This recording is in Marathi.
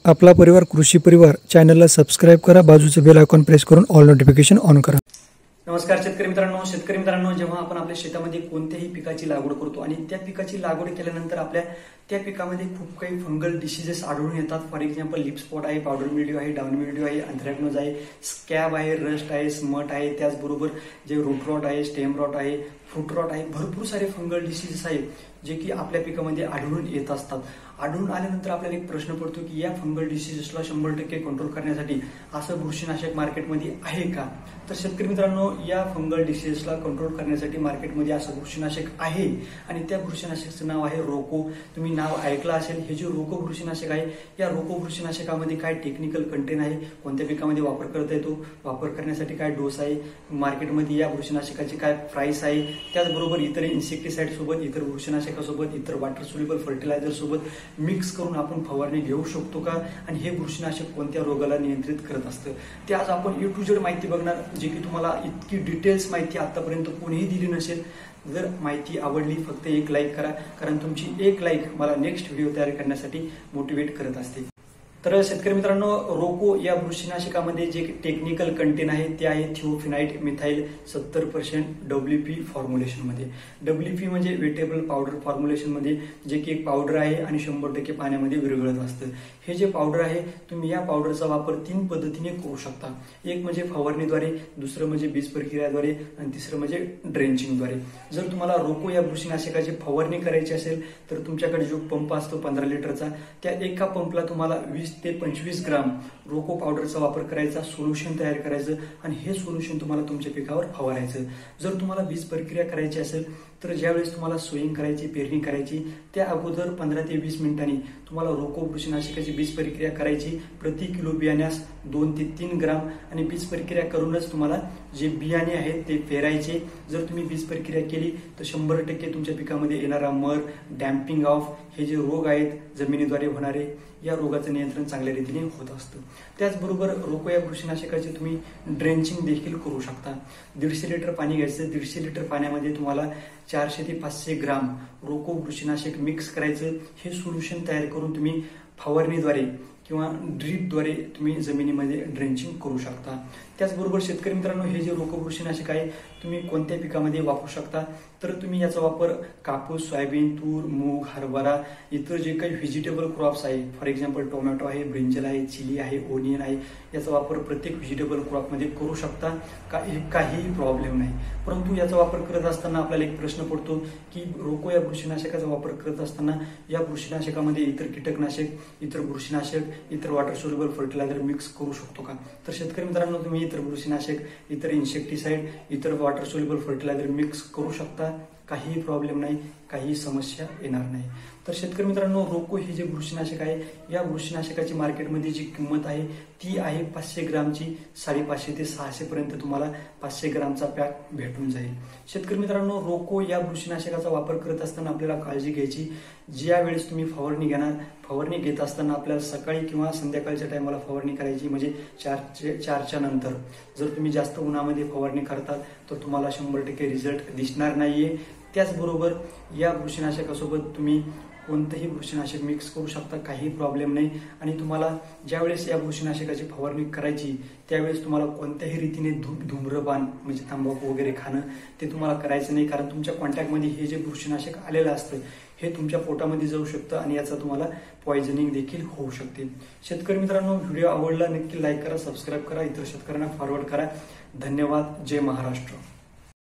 आपला परिवार कृषी परिवार चॅनलला सबस्क्राइब करा, बाजूचे बेल आयकॉन प्रेस करून ऑल नोटिफिकेशन ऑन करा। नमस्कार शेतकरी मित्रांनो, जेव्हा आपण आपल्या शेतामध्ये कोणत्याही पिकाची लागवड करतो आणि त्या पिकाची लागवड केल्यानंतर आपल्या त्या पिकामध्ये खूप काही फंगल डिसीजेस आढळून येतात। फॉर एक्झाम्पल लिप स्पॉट आहे, पावडर मिल्ड्यू आहे, डाउनी मिल्ड्यू आहे, anthracnose आहे, स्कॅब आहे, रस्ट आहे, स्मट आहे, त्याचबरोबर जे रूट रॉट आहे, स्टेम रॉट आहे, फ्रूट रॉट आहे, भरपूर सारे फंगल डिसीजेस आहेत जे की आपल्या पिकामध्ये आढळून येत असतात। आढळून आल्यानंतर आपल्याला एक प्रश्न पडतो की या फंगल डिसीजेसला 100% कंट्रोल करण्यासाठी असं बुरशीनाशक मार्केटमध्ये आहे का? तर शेतकरी मित्रांनो, या फंगल डिसीजेसला कंट्रोल करण्यासाठी मार्केटमध्ये असं बुरशीनाशक आहे आणि त्या बुरशीनाशकाचं नाव आहे रोको। तुम्ही नाव ऐकलं असेल। हे जे रोको बुरशीनाशक आहे, या रोको बुरशीनाशकामध्ये काय टेक्निकल कंटेंट आहे, कोणत्या पिकामध्ये वापर करता येतो, वापर करण्यासाठी काय डोस आहे, मार्केटमध्ये या बुरशीनाशकाची काय प्राइस आहे, त्याचबरोबर इतर इन्सेक्टिसाइड सोबत, इतर बुरशीनाशकासोबत, इतर वॉटर सोल्युबल फर्टिलायझर सोबत मिक्स करून आपण फवारणी घेऊ शकतो का, आणि हे बुरशीनाशक कोणत्या रोगाला नियंत्रित करत असतं, ते आज आपण A to Z माहिती बघणार, जे की तुम्हाला इतकी डिटेल्स माहिती आतापर्यंत कोणीही दिली नसेल। जर माहिती आवडली फक्त एक लाईक करा, कारण तुमची एक लाईक मला नेक्स्ट व्हिडिओ तयार करण्यासाठी मोटिवेट करत असते। तर शेतकरी मित्रांनो, रोको या बुरशीनाशकामध्ये जे टेक्निकल कंटेंट आहे ते आहे थिओफिनाइट मिथाइल 70% WP फॉर्म्युलेशनमध्ये। WP म्हणजे वेटेबल पावडर फॉर्म्युलेशनमध्ये, जे की एक पावडर आहे आणि 100% पाण्यामध्ये विरघळत असतं। हे जे पावडर आहे, तुम्ही या पावडरचा वापर 3 पद्धतीने करू शकता। एक म्हणजे फवारणीद्वारे, दुसरं म्हणजे बीज प्रक्रियाद्वारे आणि तिसरं म्हणजे ड्रेंचिंगद्वारे। जर तुम्हाला रोको या बुरशीनाशकाची फवारणी करायची असेल तर तुमच्याकडे जो पंप असतो 15 लिटरचा, त्या एका पंपला तुम्हाला 20 ते 25 ग्राम रोको पावडरचा वापर करायचा, सोल्युशन तयार करायचं आणि हे सोल्युशन तुम्हाला तुमच्या पिकावर फवारायचं। जर तुम्हाला बीज प्रक्रिया करायची असेल तर ज्यावेळेस तुम्हाला सोईंग करायची, पेरणी करायची, त्या अगोदर 15 ते 20 मिनिटांनी तुम्हाला रोको बुरशीनाशकाची बीज प्रक्रिया करायची। प्रति किलो बियाण्यास 2 ते 3 ग्राम, आणि बीज प्रक्रिया करूनच तुम्हाला जे बियाणे आहेत ते पेरायचे। जर तुम्ही बीज प्रक्रिया केली तर 100% तुमच्या पिकामध्ये येणारा मर, डॅम्पिंग ऑफ, हे जे रोग आहेत जमिनीद्वारे होणारे, या रोगाचं नियंत्रण चांगल्या रीतीने होत असतं। त्याचबरोबर रोको या बुरशीनाशकाचे तुम्ही ड्रेंचिंग देखील करू शकता। 150 लिटर पाणी घ्यायचं, 150 लिटर पाण्यामध्ये तुम्हाला 400 ते 500 ग्राम रोको बुरशीनाशक मिक्स करायचं। हे सोल्युशन तयार करून तुम्ही फवारणीद्वारे किंवा ड्रीपद्वारे तुम्ही जमिनीमध्ये ड्रेंचिंग करू शकता। त्याचबरोबर शेतकरी मित्रांनो, हे जे रोको बुरशीनाशक आहे तुम्ही कोणत्या पिकामध्ये वापरू शकता, तर तुम्ही याचा वापर कापूस, सोयाबीन, तूर, मूग, हरभरा, इतर जे काही व्हेजिटेबल क्रॉप्स आहे, फॉर एक्झाम्पल टोमॅटो आहे, ब्रिंजल आहे, चिली आहे, ओनियन आहे, याचा वापर प्रत्येक व्हेजिटेबल क्रॉपमध्ये करू शकता, काहीही प्रॉब्लेम नाही। परंतु याचा वापर करत असताना आपल्याला एक प्रश्न पडतो की रोको या बुरशीनाशकाचा वापर करत असताना या बुरशीनाशकामध्ये इतर कीटकनाशक, इतर बुरशीनाशक, इतर वॉटर सोल्युबल फर्टिलायझर मिक्स करू शकतो का? तर शेतकरी मित्रांनो, तुम्ही इतर बुरशीनाशक, इतर इन्सेक्टिसाइड, इतर वॉटर सोल्युबल फर्टिलायझर मिक्स करू शकता, काहीही प्रॉब्लेम नाही, काही समस्या येणार नाही। तर शेतकरी मित्रांनो, रोको हे जे बुरशीनाशक आहे, या बुरशीनाशकाची मार्केटमध्ये जी किंमत आहे ती आहे 500 ग्रामची 550 ते 600 पर्यंत तुम्हाला 500 ग्रामचा पॅक भेटून जाईल। शेतकरी मित्रांनो, रोको या बुरशीनाशकाचा वापर करत असताना आपल्याला काळजी घ्यायची, ज्या वेळेस तुम्ही फवारणी घेणार, फवारणी घेत असताना आपल्याला सकाळी किंवा संध्याकाळच्या टायमाला फवारणी करायची, म्हणजे 4च्या नंतर। जर तुम्ही जास्त उन्हामध्ये फवारणी करतात तर तुम्हाला 100% रिझल्ट दिसणार नाहीये। त्याचबरोबर या बुरशीनाशकासोबत तुम्ही कोणतंही बुरशीनाशक मिक्स करू शकता, काही प्रॉब्लेम नाही। आणि तुम्हाला ज्यावेळेस या बुरशीनाशकाची फवारणी करायची त्यावेळेस तुम्हाला कोणत्याही रीतीने धूम्रपान म्हणजे तंबाखू वगैरे खाणं ते तुम्हाला करायचं नाही, कारण तुमच्या कॉन्टॅक्टमध्ये हे जे बुरशीनाशक आलेलं असतं हे तुमच्या पोटामध्ये जाऊ शकतं आणि याचा तुम्हाला पॉइझनिंग देखील होऊ शकते। शेतकरी मित्रांनो, व्हिडिओ आवडला नक्की लाईक करा, सबस्क्राईब करा, इतर शेतकऱ्यांना फॉरवर्ड करा। धन्यवाद। जय महाराष्ट्र।